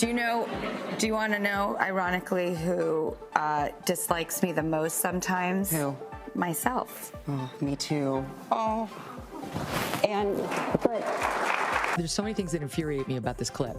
Do you want to know, ironically, who dislikes me the most sometimes? Who? Myself. Oh, me too. Oh. There's so many things that infuriate me about this clip.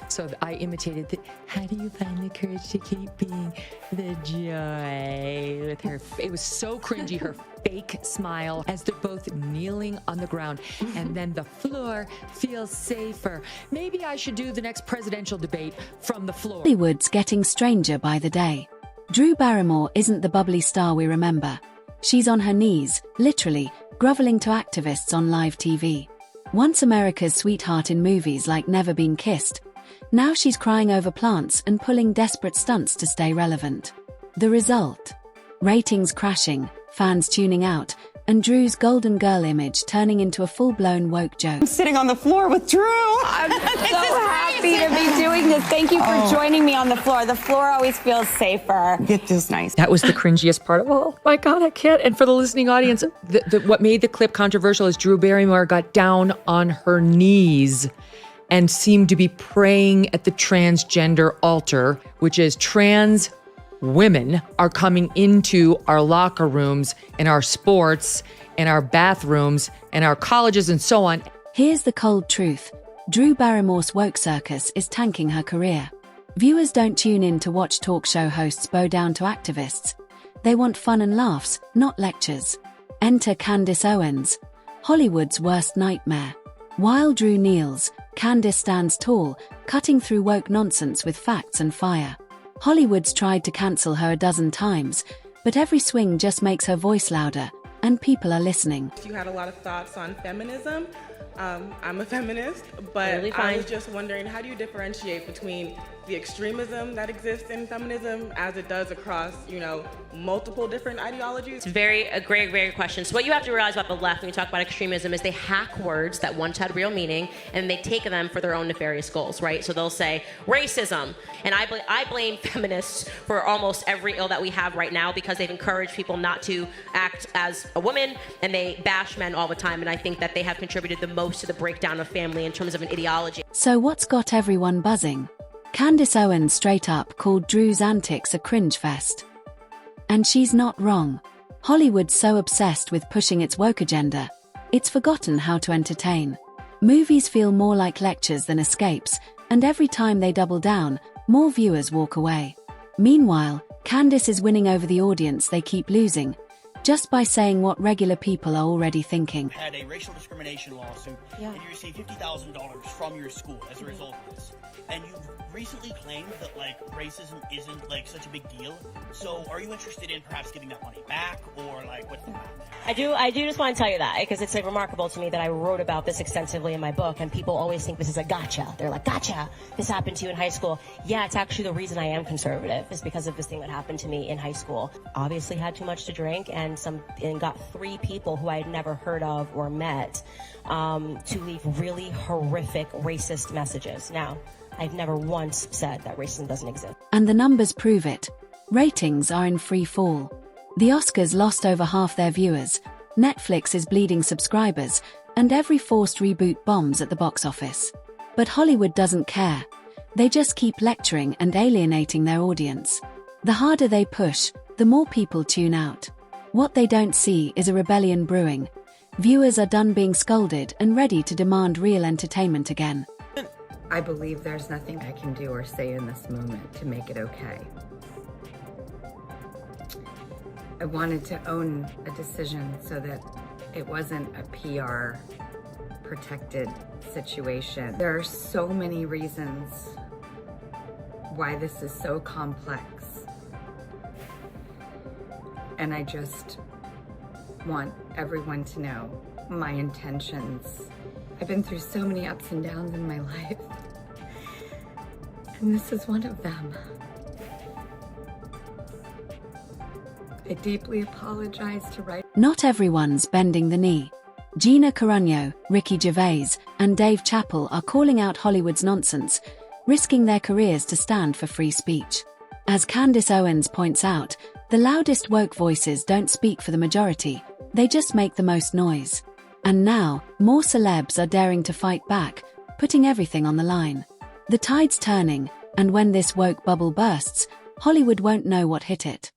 So I imitated the, how do you find the courage to keep being the joy with her. It was so cringy, her fake smile as they're both kneeling on the ground. And then the floor feels safer. Maybe I should do the next presidential debate from the floor. Hollywood's getting stranger by the day. Drew Barrymore isn't the bubbly star we remember. She's on her knees, literally, groveling to activists on live TV. Once America's sweetheart in movies like Never Been Kissed, now she's crying over plants and pulling desperate stunts to stay relevant. The result? Ratings crashing, fans tuning out, and Drew's golden girl image turning into a full-blown woke joke. I'm sitting on the floor with Drew. I'm so happy to be doing this. Thank you for joining me on the floor. The floor always feels safer. It feels nice. That was the cringiest part of, oh my God, I can't. And for the listening audience, what made the clip controversial is Drew Barrymore got down on her knees and seemed to be praying at the transgender altar, which is trans women are coming into our locker rooms and our sports and our bathrooms and our colleges and so on. Here's the cold truth. Drew Barrymore's woke circus is tanking her career. Viewers don't tune in to watch talk show hosts bow down to activists. They want fun and laughs, not lectures. Enter Candace Owens, Hollywood's worst nightmare. While Drew kneels, Candace stands tall, cutting through woke nonsense with facts and fire. Hollywood's tried to cancel her a dozen times, but every swing just makes her voice louder, and people are listening. You had a lot of thoughts on feminism. I'm a feminist, but I was just wondering, how do you differentiate between the extremism that exists in feminism as it does across, multiple different ideologies? It's a great, great question. So what you have to realize about the left when you talk about extremism is they hack words that once had real meaning and they take them for their own nefarious goals, right? So they'll say racism, and I blame feminists for almost every ill that we have right now because they've encouraged people not to act as a woman and they bash men all the time, and I think that they have contributed the most to the breakdown of family in terms of an ideology. So what's got everyone buzzing? Candace Owens straight up called Drew's antics a cringe fest. And she's not wrong. Hollywood's so obsessed with pushing its woke agenda, it's forgotten how to entertain. Movies feel more like lectures than escapes, and every time they double down, more viewers walk away. Meanwhile, Candace is winning over the audience they keep losing, just by saying what regular people are already thinking. Had a racial discrimination lawsuit, and you received $50,000 from your school as a result of this. And you recently claimed that racism isn't such a big deal. So are you interested in perhaps giving that money back, or what's the plan there? I do just want to tell you that because it's remarkable to me that I wrote about this extensively in my book, and people always think this is a gotcha. They're like, gotcha, this happened to you in high school. Yeah, it's actually the reason I am conservative is because of this thing that happened to me in high school. Obviously had too much to drink and got 3 people who I had never heard of or met to leave really horrific racist messages. Now, I've never once said that racism doesn't exist. And the numbers prove it. Ratings are in free fall. The Oscars lost over half their viewers, Netflix is bleeding subscribers, and every forced reboot bombs at the box office. But Hollywood doesn't care. They just keep lecturing and alienating their audience. The harder they push, the more people tune out. What they don't see is a rebellion brewing. Viewers are done being scolded and ready to demand real entertainment again. I believe there's nothing I can do or say in this moment to make it okay. I wanted to own a decision so that it wasn't a PR protected situation. There are so many reasons why this is so complex. And I just want everyone to know my intentions. I've been through so many ups and downs in my life, and this is one of them. I deeply apologize to Not everyone's bending the knee. Gina Carano, Ricky Gervais, and Dave Chappelle are calling out Hollywood's nonsense, risking their careers to stand for free speech. As Candace Owens points out, the loudest woke voices don't speak for the majority, they just make the most noise. And now, more celebs are daring to fight back, putting everything on the line. The tide's turning, And when this woke bubble bursts, Hollywood won't know what hit it.